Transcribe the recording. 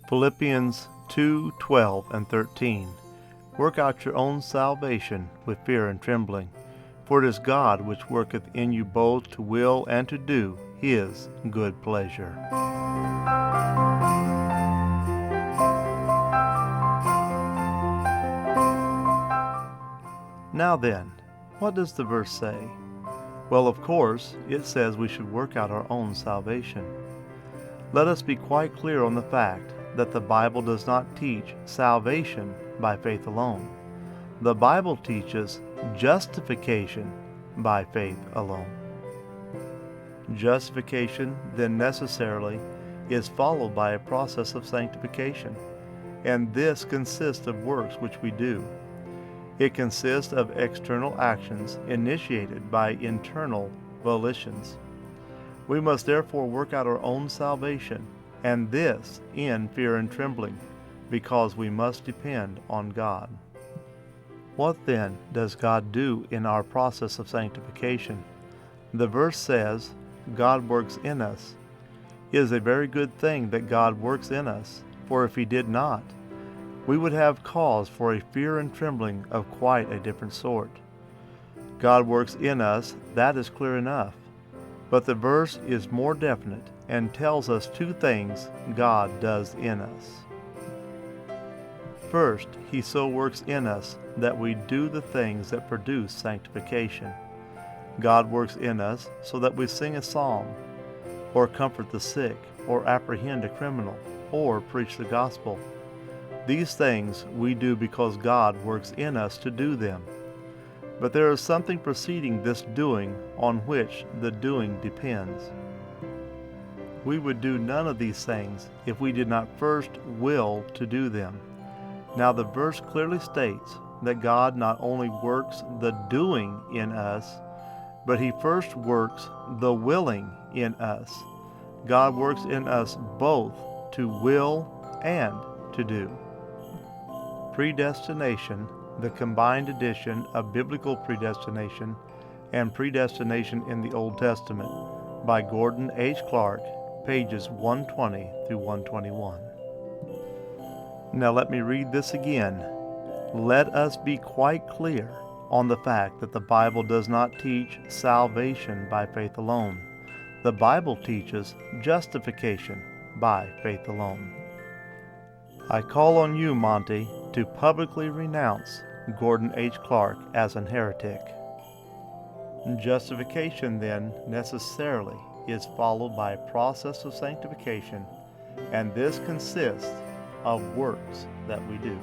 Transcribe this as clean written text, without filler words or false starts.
Philippians 2:12 and 13. Work out your own salvation with fear and trembling, for it is God which worketh in you both to will and to do his good pleasure. Now then, what does the verse say? Well, of course, it says we should work out our own salvation. Let us be quite clear on the fact that the Bible does not teach salvation by faith alone. The Bible teaches justification by faith alone. Justification then necessarily is followed by a process of sanctification, and this consists of works which we do. It consists of external actions initiated by internal volitions. We must therefore work out our own salvation, and this in fear and trembling, because we must depend on God. What then does God do in our process of sanctification? The verse says, God works in us. It is a very good thing that God works in us, for if He did not, we would have cause for a fear and trembling of quite a different sort. God works in us, that is clear enough. But the verse is more definite and tells us two things God does in us. First, He so works in us that we do the things that produce sanctification. God works in us so that we sing a psalm, or comfort the sick, or apprehend a criminal, or preach the gospel. These things we do because God works in us to do them. But there is something preceding this doing on which the doing depends. We would do none of these things if we did not first will to do them. Now the verse clearly states that God not only works the doing in us, but He first works the willing in us. God works in us both to will and to do. Predestination, the combined edition of biblical predestination and predestination in the Old Testament, by Gordon H. Clark, pages 120 through 121. Now let me read this again. Let us be quite clear on the fact that the Bible does not teach salvation by faith alone. The Bible teaches justification by faith alone. I call on you, Monty, to publicly renounce Gordon H. Clark as an heretic. Justification, then, necessarily is followed by a process of sanctification, and this consists of works that we do.